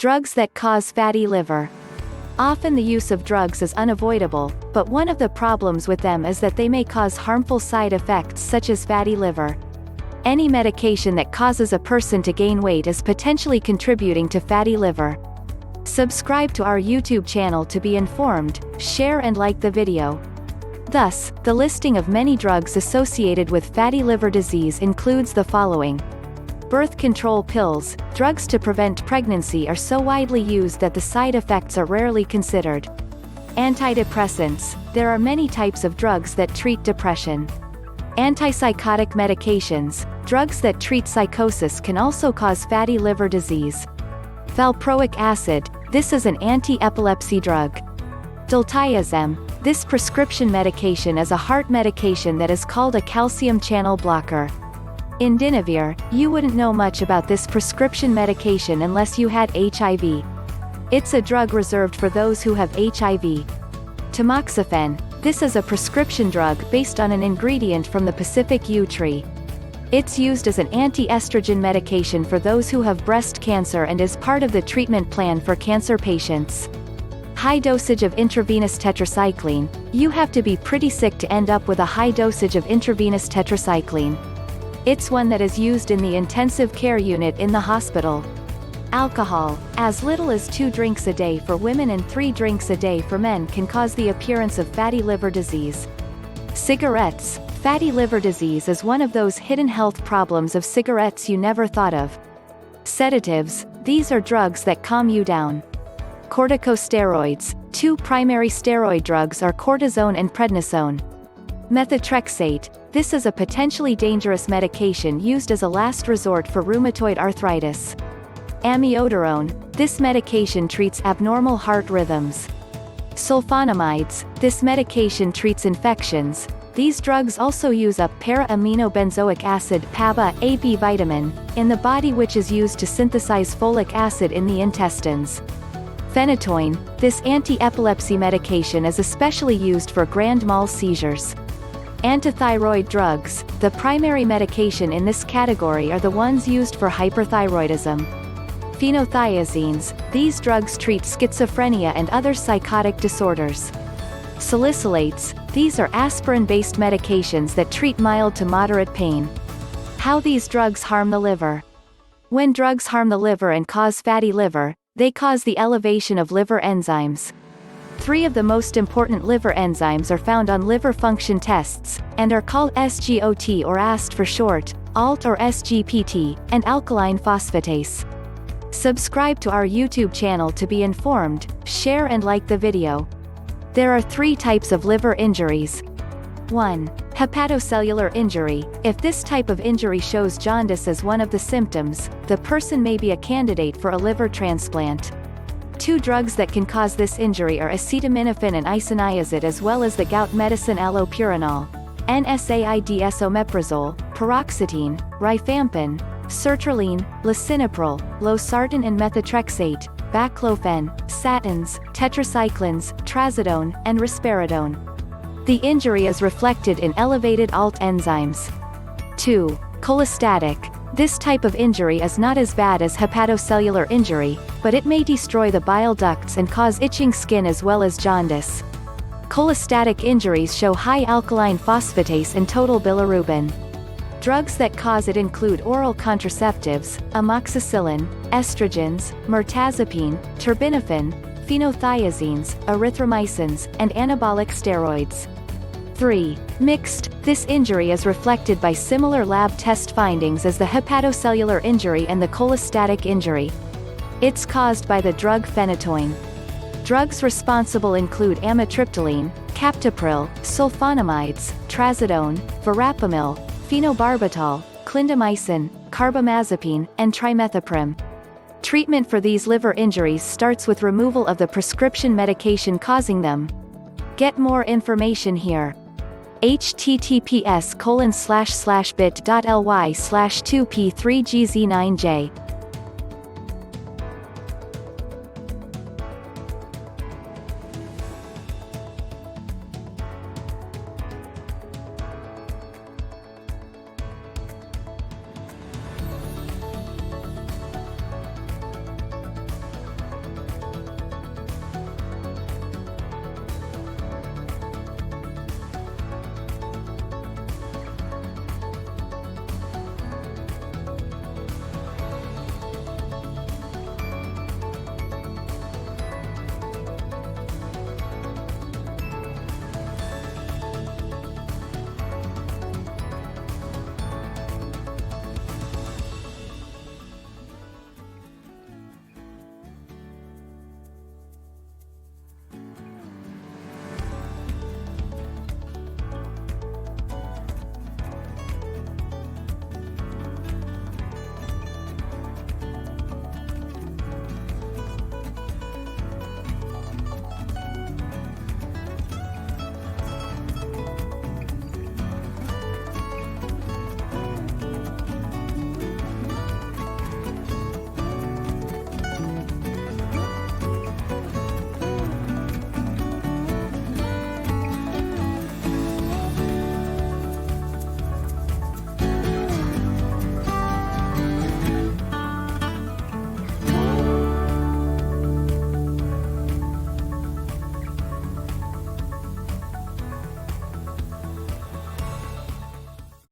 Drugs that cause fatty liver. Often the use of drugs is unavoidable, but one of the problems with them is that they may cause harmful side effects such as fatty liver. Any medication that causes a person to gain weight is potentially contributing to fatty liver. Subscribe to our YouTube channel to be informed, share and like the video. Thus, the listing of many drugs associated with fatty liver disease includes the following. Birth control pills. Drugs to prevent pregnancy are so widely used that the side effects are rarely considered. Antidepressants. There are many types of drugs that treat depression. Antipsychotic medications. Drugs that treat psychosis can also cause fatty liver disease. Valproic acid. This is an anti-epilepsy drug. Diltiazem. This prescription medication is a heart medication that is called a calcium channel blocker. Indinavir. You wouldn't know much about this prescription medication unless you had HIV. It's a drug reserved for those who have HIV. Tamoxifen. This is a prescription drug based on an ingredient from the Pacific yew tree. It's used as an anti-estrogen medication for those who have breast cancer and is part of the treatment plan for cancer patients. High dosage of intravenous tetracycline. You have to be pretty sick to end up with a high dosage of intravenous tetracycline. It's one that is used in the intensive care unit in the hospital. Alcohol. As little as 2 drinks a day for women and 3 drinks a day for men can cause the appearance of fatty liver disease. Cigarettes. Fatty liver disease is one of those hidden health problems of cigarettes you never thought of. Sedatives. These are drugs that calm you down. Corticosteroids. 2 primary steroid drugs are cortisone and prednisone. Methotrexate. This is a potentially dangerous medication used as a last resort for rheumatoid arthritis. Amiodarone. This medication treats abnormal heart rhythms. Sulfonamides. This medication treats infections. These drugs also use up para-aminobenzoic acid (PABA), a B vitamin, in the body which is used to synthesize folic acid in the intestines. Phenytoin. This anti-epilepsy medication is especially used for grand mal seizures. Antithyroid drugs. The primary medication in this category are the ones used for hyperthyroidism. Phenothiazines. These drugs treat schizophrenia and other psychotic disorders. Salicylates. These are aspirin-based medications that treat mild to moderate pain. How these drugs harm the liver. When drugs harm the liver and cause fatty liver, they cause the elevation of liver enzymes. 3 of the most important liver enzymes are found on liver function tests, and are called SGOT or AST for short, ALT or SGPT, and alkaline phosphatase. Subscribe to our YouTube channel to be informed, share and like the video. There are 3 types of liver injuries. 1. Hepatocellular injury. If this type of injury shows jaundice as one of the symptoms, the person may be a candidate for a liver transplant. 2 drugs that can cause this injury are acetaminophen and isoniazid as well as the gout medicine allopurinol, NSAIDs omeprazole, paroxetine, rifampin, sertraline, lisinopril, losartan and methotrexate, baclofen, statins, tetracyclines, trazodone, and risperidone. The injury is reflected in elevated ALT enzymes. 2. Cholestatic. This type of injury is not as bad as hepatocellular injury, but it may destroy the bile ducts and cause itching skin as well as jaundice. Cholestatic injuries show high alkaline phosphatase and total bilirubin. Drugs that cause it include oral contraceptives, amoxicillin, estrogens, mirtazapine, terbinafine, phenothiazines, erythromycins, and anabolic steroids. 3. Mixed. This injury is reflected by similar lab test findings as the hepatocellular injury and the cholestatic injury. It's caused by the drug phenytoin. Drugs responsible include Amitriptyline, Captopril, Sulfonamides, Trazodone, Verapamil, Phenobarbital, Clindamycin, Carbamazepine, and Trimethoprim. Treatment for these liver injuries starts with removal of the prescription medication causing them. Get more information here. https://bit.ly/2p3gz9j